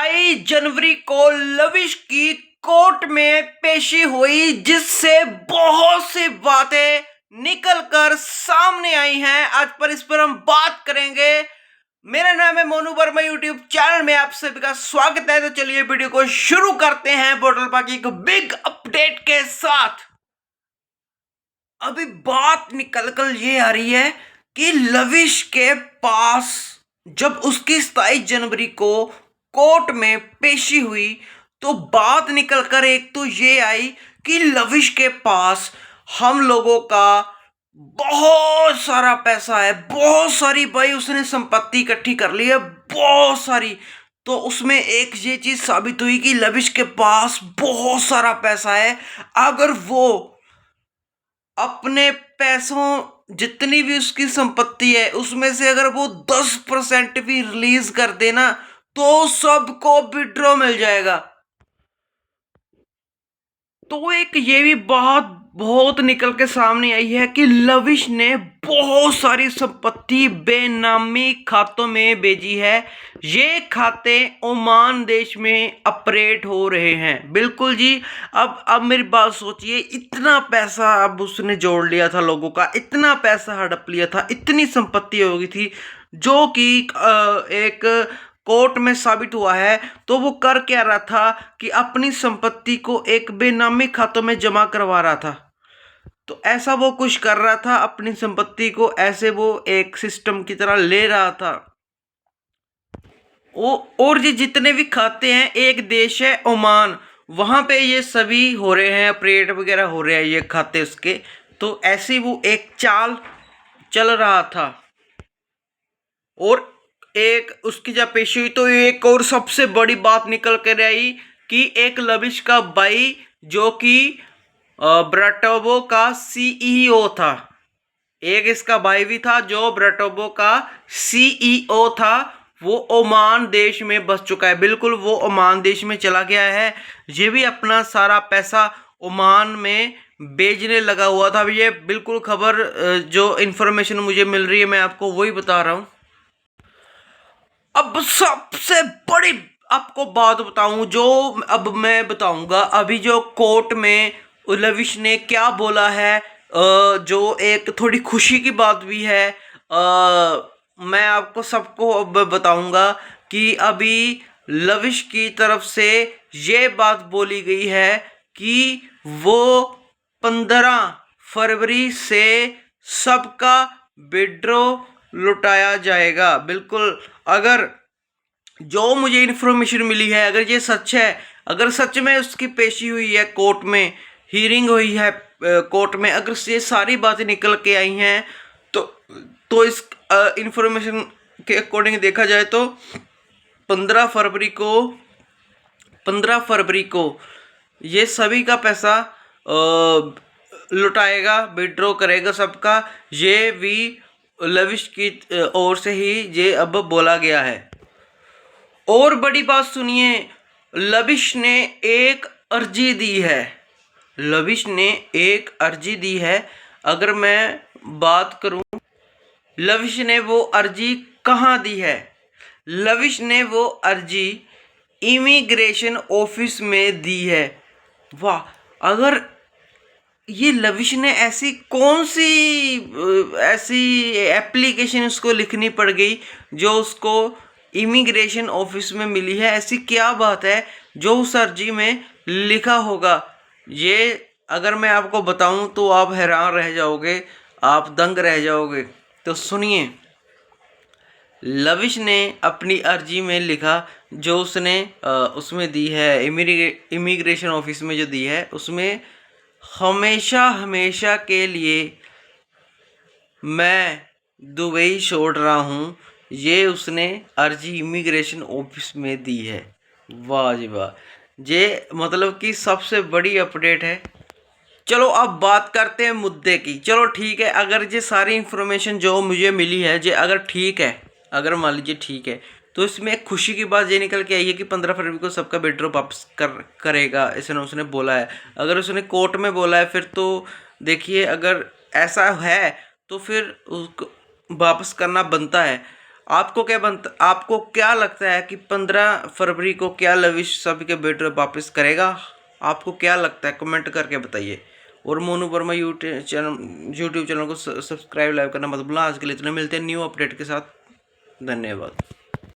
27 जनवरी को लविश की कोर्ट में पेशी हुई, जिससे बहुत सी बातें निकलकर सामने आई हैं। आज पर इस पर हम बात करेंगे। मेरा नाम है मोनू वर्मा, यूट्यूब चैनल में आप सभी का स्वागत है। तो चलिए वीडियो को शुरू करते हैं बोतल पाकी एक बिग अपडेट के साथ। अभी बात निकल कर ये आ रही है कि लविश के पास जब उसकी 27 जनवरी को कोर्ट में पेशी हुई तो बात निकल कर एक तो ये आई कि लविश के पास हम लोगों का बहुत सारा पैसा है, बहुत सारी भाई उसने संपत्ति इकट्ठी कर ली है, बहुत सारी। तो उसमें एक ये चीज साबित हुई कि लविश के पास बहुत सारा पैसा है। अगर वो अपने पैसों जितनी भी उसकी संपत्ति है उसमें से अगर वो 10% भी रिलीज कर देना तो सबको विड्रॉ मिल जाएगा। तो एक ये भी बात बहुत निकल के सामने आई है कि लविश ने बहुत सारी संपत्ति बेनामी खातों में भेजी है। ये खाते ओमान देश में ऑपरेट हो रहे हैं। बिल्कुल जी। अब मेरी बात सोचिए, इतना पैसा अब उसने जोड़ लिया था लोगों का, इतना पैसा हड़प लिया था, इतनी संपत्ति हो गई थी, जो कि एक कोर्ट में साबित हुआ है। तो वो कर क्या रहा था कि अपनी संपत्ति को एक बेनामी खातों में जमा करवा रहा था। तो ऐसा वो कुछ कर रहा था, अपनी संपत्ति को ऐसे वो एक सिस्टम की तरह ले रहा था। और ये जितने भी खाते हैं, एक देश है ओमान, वहां पे ये सभी हो रहे हैं, ऑपरेट वगैरह हो रहे हैं ये खाते उसके। तो ऐसी वो एक चाल चल रहा था। और एक उसकी जब पेशी हुई तो एक और सबसे बड़ी बात निकल कर आई कि एक लविश का भाई जो कि ब्राटोबो का सीईओ था, एक इसका भाई भी था जो ब्राटोबो का सीईओ था, वो ओमान देश में बस चुका है। बिल्कुल, वो ओमान देश में चला गया है। ये भी अपना सारा पैसा ओमान में बेचने लगा हुआ था। ये बिल्कुल खबर जो इन्फॉर्मेशन मुझे मिल रही है मैं आपको वही बता रहा हूँ। अब सबसे बड़ी आपको बात बताऊं जो अब मैं बताऊंगा, अभी जो कोर्ट में लविश ने क्या बोला है, जो एक थोड़ी खुशी की बात भी है। मैं आपको सबको अब बताऊंगा कि अभी लविश की तरफ से ये बात बोली गई है कि वो 15 फरवरी से सबका विड्रॉ लुटाया जाएगा। बिल्कुल, अगर जो मुझे इन्फॉर्मेशन मिली है, अगर ये सच है, अगर सच में उसकी पेशी हुई है कोर्ट में, हियरिंग हुई है कोर्ट में, अगर ये सारी बातें निकल के आई हैं तो इस इन्फॉर्मेशन के अकॉर्डिंग देखा जाए तो 15 फरवरी को ये सभी का पैसा लुटाएगा, विड्रॉ करेगा सबका। ये भी लविश की ओर से ही ये अब बोला गया है। और बड़ी बात सुनिए, लविश ने एक अर्जी दी है। लविश ने एक अर्जी दी है। अगर मैं बात करूं लविश ने वो अर्जी कहाँ दी है, लविश ने वो अर्जी इमिग्रेशन ऑफिस में दी है। वाह! अगर ये लविश ने ऐसी कौन सी ऐसी एप्लीकेशन उसको लिखनी पड़ गई जो उसको इमिग्रेशन ऑफिस में मिली है, ऐसी क्या बात है जो उस अर्जी में लिखा होगा? ये अगर मैं आपको बताऊं तो आप हैरान रह जाओगे, आप दंग रह जाओगे। तो सुनिए, लविश ने अपनी अर्जी में लिखा जो उसने उसमें दी है, इमिग्रेशन ऑफिस में जो दी है, उसमें हमेशा हमेशा के लिए मैं दुबई छोड़ रहा हूँ, ये उसने अर्जी इमिग्रेशन ऑफिस में दी है। वाह जी वाह! ये मतलब कि सबसे बड़ी अपडेट है। चलो अब बात करते हैं मुद्दे की। चलो ठीक है, अगर ये सारी इन्फॉर्मेशन जो मुझे मिली है ये अगर ठीक है, अगर मान लीजिए ठीक है, तो इसमें एक खुशी की बात ये निकल के आई है कि 15 फरवरी को सबका विड्रॉ वापस करेगा, इसने उसने बोला है। अगर उसने कोर्ट में बोला है फिर तो देखिए, अगर ऐसा है तो फिर उसको वापस करना बनता है। आपको क्या लगता है कि 15 फरवरी को क्या लविश सभी के बेटे वापस करेगा? आपको क्या लगता है, कमेंट करके बताइए। और मोनू वर्मा यूट्यूब चैनल को सब्सक्राइब लाइव करना मत भूलना। आज के लिए इतना, मिलते हैं न्यू अपडेट के साथ। धन्यवाद।